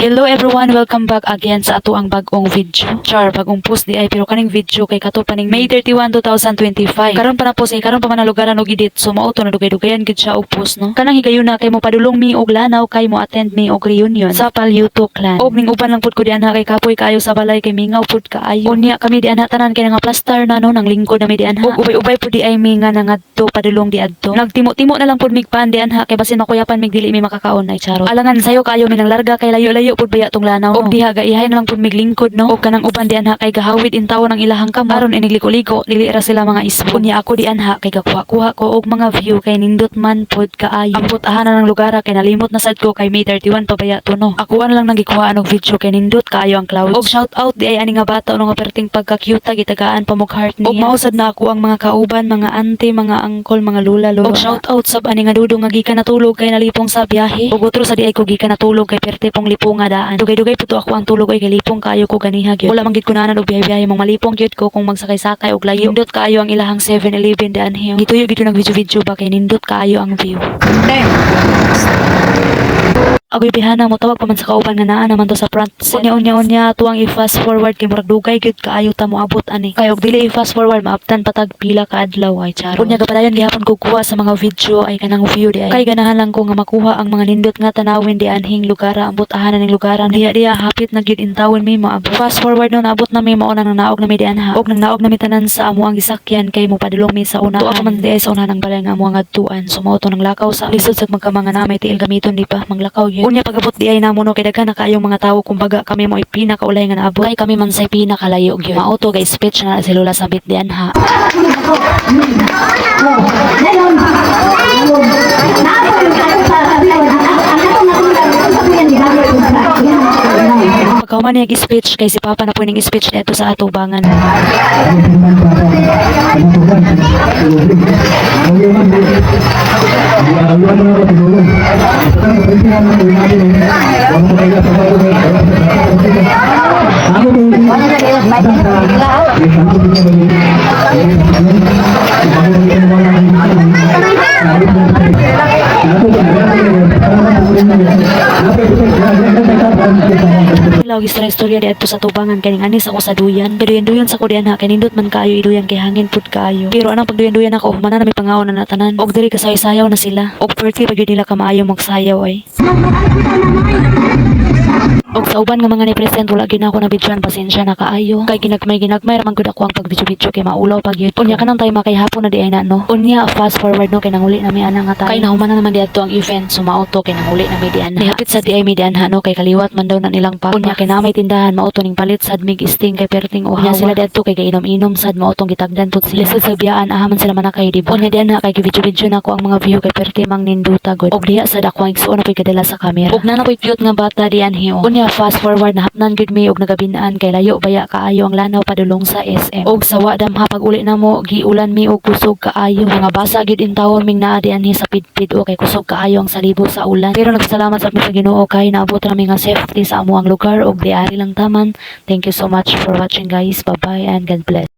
Hello everyone, welcome back again sa ato ang bagong video. Bagong post di ay pero kaning video kay kato paning May 31, 2025. Karon pa na post karon pa man lugaran og edit. So mao to na dugay-dugayan gid siya og post no. Kanang higayon na kay mo padulong mi og lanaw kay mo attend mi og reunion sa Palyuto clan. Og ning uban lang pud ko dianha kay kapoy kayo sa balay kay mingaw pud kaayo. Unya kami dianha tanan kay nga plaster na no nang lingkod na mi dianha. Og ubay-ubay pud di ay mi nga nangadto padulong di adto. Nagtimo-timo na lang pud mig pan dianha kay basin makuyapan mig dili mi makakaon ay charot. Alangan sayo kayo mi nang larga kay layo-layo pud baya tong lanaw. Og diha gaihay na lang pud mig lingkod no. Og kanang uban dianha kay gahawid in tawo ng ilahang kamot. Aron iniliko-liko dili ra sila mga isbo. Unya ako dianha kay gakuha-kuha ko og mga view kay nindot man pud kaayo. Ambot ahan na ng lugar kay nalimot na sad ko kay May 31 pa baya to no. Ako lang nang gikuhaan og video kay nindot kaayo ang clouds. Og shout out di ay ani nga bata no nga perting pagka-cute gitagaan pa mog heart niya. Og mausad na ako ang mga kauban, mga auntie, mga uncle, mga lula lolo. Og shout out sab ani nga dudong nga gikan natulog kay nalipong sa biyahe. Og otro sa di ay ko gikan natulog kay perte pong lipong nga daan. Dugay-dugay puto ako ang tulog ay kay lipong kayo ko ganiha gyud. Wala man gid kunanan og biyahe-biyahe mong malipong gyud ko kung magsakay-sakay og layo. Nindot kaayo ang ilahang 7-Eleven daan hiyo. Gituyo gid nag video-video ba kay nindot kaayo ang view. Agoy bihana mo tawag pa man sa kauban nga naa naman to sa front. Unya tuwang i-fast forward kay murag dugay gyud kaayo ta mo abot ani. Kay og dili i-fast forward maabtan patag pila ka adlaw ay charo. Unya gapadayon gihapon ko kuha sa mga video ay kanang view di ay. Kay ganahan lang ko nga makuha ang mga nindot nga tanawin di anhing lugar ambot ahan ning lugaran. Diya hapit na gyud intawon mi maabot. Fast forward no naabot na mi mao nang naog na mi di anha. Og nang naog na mi tanan sa amo ang gisakyan kay mo padulong mi sa una. Tuwa pa man di ay sa una nang balay nga amo ang adtuan. Sumo to nang lakaw sa lisod sa magkamanga na may tiil gamiton di pa manglakaw gyud. Unya pagabot di ay namo no kay daghan na kayong mga tawo kumbaga kami mo pinakaulay nga naabot. Kay kami man say pinakalayo gyud. Mao to guys speech na si Lola sabit di anha. Pagkauman niya speech kay si Papa na po ning speech dito sa atubangan. Lagi sa istorya dito sa tubangan kaning anis ako sa duyan. Duyan sa ko diyan ha kay nindot man kaayo iduyan kay hangin pud kaayo. Pero anang pagduyan ako man na may pangaon na natanan. Og diri kasay-sayaw na sila. Og perti pag nila kamaayo magsayaw ay. Og sa uban nga mga ni present wala gid ako na videoan pasensya na kaayo. Kay ginagmay raman gud ako ang pag-video kay maulaw pag yun. Unya kanang tay makay hapon na di ay na no. Unya fast forward no kay nanguli na mi ana nga tay. Kay nahuman na naman diadto ang event sumauto kay nanguli na mi di ana. Nihapit sa di ay mi di ana no kay kaliwat man daw na nilang papa. Unya kay na may tindahan mauto ning palit sad mig sting kay perting uhawa. Unya sila diadto kay inom-inom sad mautong gitagdan pud sila. Lisod sa biyaan ahaman sila manakay di ba. Unya di ana kay video na ako ang mga view kay perti mang ninduta gud. Og diha sad ako ang igsuon na pagkadala sa camera. Og nana koy cute nga bata di anhi. Unya fast forward na hapnan gud mi og nagabinaan kay layo baya kaayo ang lanaw padulong sa SM. Og sawa damha pag uli na mo giulan mi og kusog kaayo mga basa gid intawon ming naa di anhi sa pidpid o kay kusog kaayo ang salibo sa ulan. Pero nagsalamat sa mi sa Ginoo kay naabot ra mi nga safety sa amo ang lugar og diari lang taman. Thank you so much for watching guys. Bye bye and God bless.